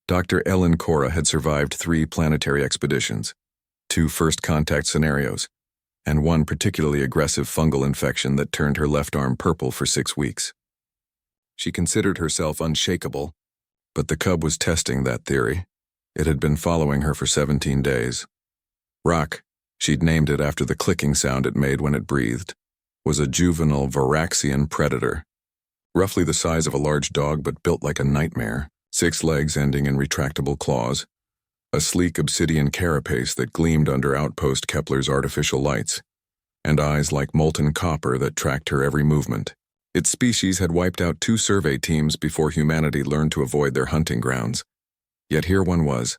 Dr. Ellen Cora had survived 3 planetary expeditions, 2 first-contact scenarios, and 1 particularly aggressive fungal infection that turned her left arm purple for 6 weeks. She considered herself unshakable, but the cub was testing that theory. It had been following her for 17 days. Rock, she'd named it after the clicking sound it made when it breathed, was a juvenile Varaxian predator, roughly the size of a large dog but built like a nightmare, 6 legs ending in retractable claws, a sleek obsidian carapace that gleamed under Outpost Kepler's artificial lights, and eyes like molten copper that tracked her every movement. Its species had wiped out 2 survey teams before humanity learned to avoid their hunting grounds. Yet here one was,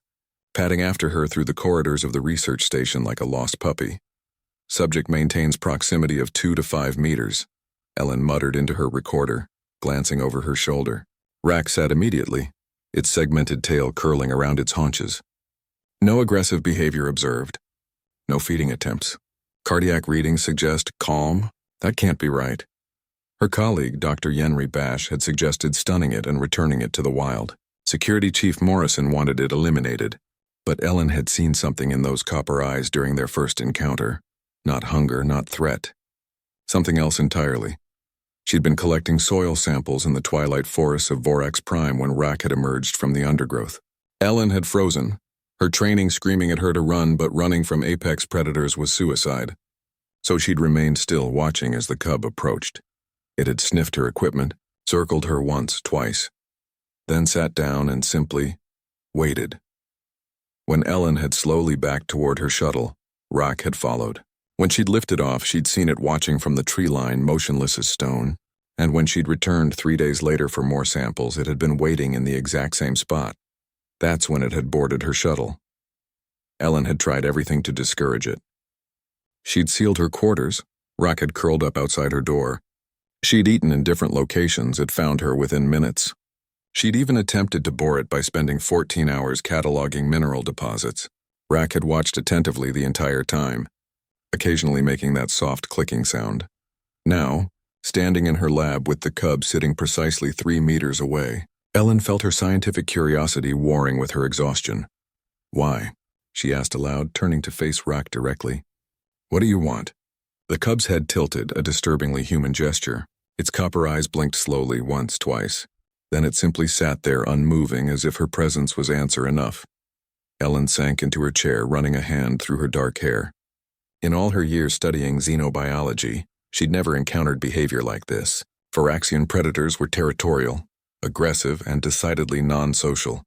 padding after her through the corridors of the research station like a lost puppy. Subject maintains proximity of 2 to 5 meters, Ellen muttered into her recorder, glancing over her shoulder. Rack sat immediately, its segmented tail curling around its haunches. No aggressive behavior observed. No feeding attempts. Cardiac readings suggest calm. That can't be right. Her colleague, Dr. Yenri Bash, had suggested stunning it and returning it to the wild. Security Chief Morrison wanted it eliminated, but Ellen had seen something in those copper eyes during their first encounter. Not hunger, not threat. Something else entirely. She'd been collecting soil samples in the twilight forests of Vorax Prime when Rack had emerged from the undergrowth. Ellen had frozen, her training screaming at her to run, but running from apex predators was suicide. So she'd remained still, watching as the cub approached. It had sniffed her equipment, circled her once, twice, then sat down and simply waited. When Ellen had slowly backed toward her shuttle, Rack had followed. When she'd lifted off, she'd seen it watching from the tree line, motionless as stone, and when she'd returned 3 days later for more samples, it had been waiting in the exact same spot. That's when it had boarded her shuttle. Ellen had tried everything to discourage it. She'd sealed her quarters. Rack had curled up outside her door. She'd eaten in different locations. It found her within minutes. She'd even attempted to bore it by spending 14 hours cataloging mineral deposits. Rack had watched attentively the entire time, occasionally making that soft clicking sound. Now, standing in her lab with the cub sitting precisely 3 meters away, Ellen felt her scientific curiosity warring with her exhaustion. "Why?" she asked aloud, turning to face Rack directly. "What do you want?" The cub's head tilted, a disturbingly human gesture. Its copper eyes blinked slowly, once, twice. Then it simply sat there, unmoving, as if her presence was answer enough. Ellen sank into her chair, running a hand through her dark hair. In all her years studying xenobiology, she'd never encountered behavior like this. Varaxian predators were territorial, aggressive, and decidedly non-social,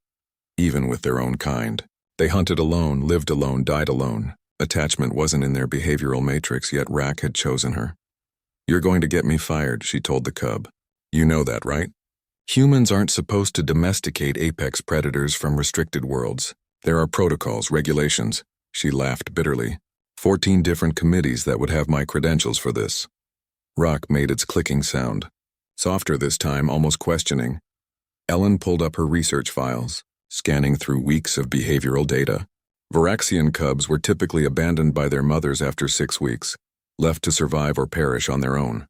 even with their own kind. They hunted alone, lived alone, died alone. Attachment wasn't in their behavioral matrix, yet Rack had chosen her. "You're going to get me fired," she told the cub. "You know that, right? Humans aren't supposed to domesticate apex predators from restricted worlds. There are protocols, regulations." She laughed bitterly. 14 different committees that would have my credentials for this. Rock made its clicking sound, softer this time, almost questioning. Ellen pulled up her research files, scanning through weeks of behavioral data. Varaxian cubs were typically abandoned by their mothers after 6 weeks, left to survive or perish on their own.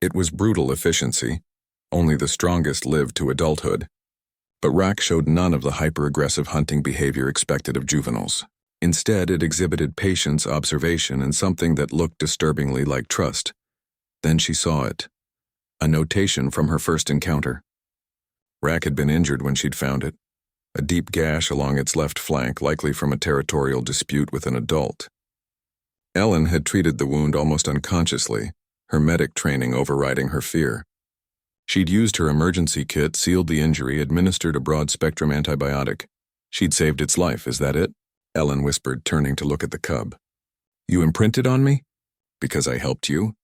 It was brutal efficiency. Only the strongest lived to adulthood. But Rack showed none of the hyper-aggressive hunting behavior expected of juveniles. Instead, it exhibited patience, observation, and something that looked disturbingly like trust. Then she saw it. A notation from her first encounter. Rack had been injured when she'd found it. A deep gash along its left flank, likely from a territorial dispute with an adult. Ellen had treated the wound almost unconsciously, her medic training overriding her fear. She'd used her emergency kit, sealed the injury, administered a broad-spectrum antibiotic. She'd saved its life, is that it? Ellen whispered, turning to look at the cub. "You imprinted on me?" "Because I helped you?"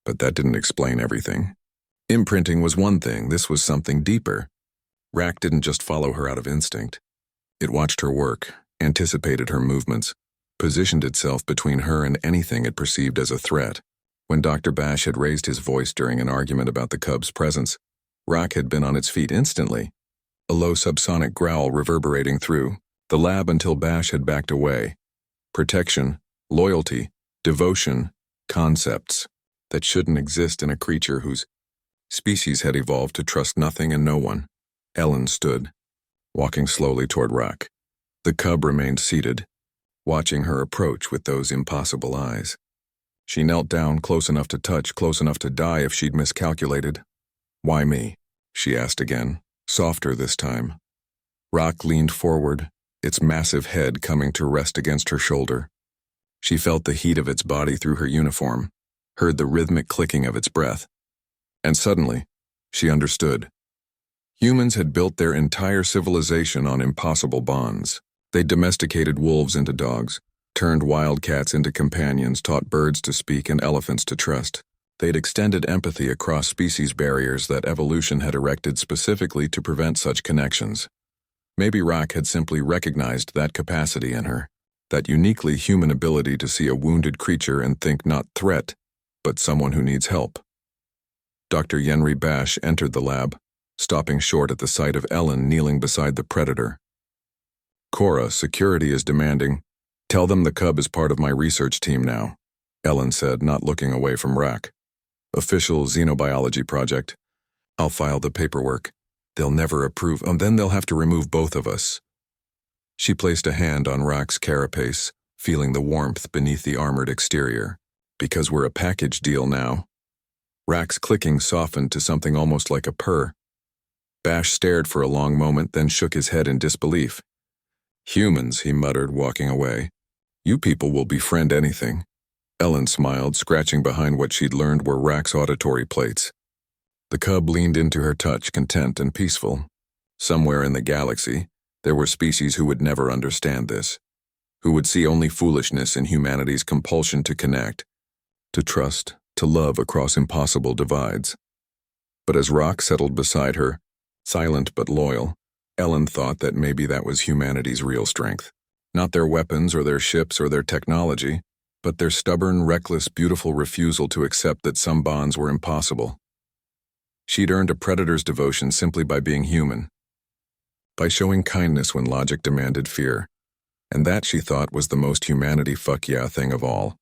But that didn't explain everything. Imprinting was one thing, this was something deeper. Rack didn't just follow her out of instinct. It watched her work, anticipated her movements, positioned itself between her and anything it perceived as a threat. When Dr. Bash had raised his voice during an argument about the cub's presence, Rack had been on its feet instantly, a low subsonic growl reverberating through the lab until Bash had backed away. Protection, loyalty, devotion, concepts that shouldn't exist in a creature whose species had evolved to trust nothing and no one. Ellen stood. walking slowly toward Rock. The cub remained seated, watching her approach with those impossible eyes. She knelt down, close enough to touch, close enough to die if she'd miscalculated. "Why me?" she asked again, softer this time. Rock leaned forward, its massive head coming to rest against her shoulder. She felt the heat of its body through her uniform, heard the rhythmic clicking of its breath. And suddenly, she understood. Humans had built their entire civilization on impossible bonds. They domesticated wolves into dogs, turned wildcats into companions, taught birds to speak and elephants to trust. They'd extended empathy across species barriers that evolution had erected specifically to prevent such connections. Maybe Rock had simply recognized that capacity in her, that uniquely human ability to see a wounded creature and think not threat, but someone who needs help. Dr. Yenri Bash entered the lab, stopping short at the sight of Ellen kneeling beside the predator. "Cora, security is demanding. Tell them the cub is part of my research team now," Ellen said, not looking away from Rock. "Official xenobiology project. I'll file the paperwork. They'll never approve, and then they'll have to remove both of us." She placed a hand on Rock's carapace, feeling the warmth beneath the armored exterior. "Because we're a package deal now." Rock's clicking softened to something almost like a purr. Bash stared for a long moment, then shook his head in disbelief. "Humans," he muttered, walking away. "You people will befriend anything." Ellen smiled, scratching behind what she'd learned were Rock's auditory plates. The cub leaned into her touch, content and peaceful. Somewhere in the galaxy, there were species who would never understand this, who would see only foolishness in humanity's compulsion to connect, to trust, to love across impossible divides. But as Rock settled beside her, silent but loyal, Ellen thought that maybe that was humanity's real strength. Not their weapons or their ships or their technology, but their stubborn, reckless, beautiful refusal to accept that some bonds were impossible. She'd earned a predator's devotion simply by being human, by showing kindness when logic demanded fear, and that, she thought, was the most humanity fuck yeah thing of all.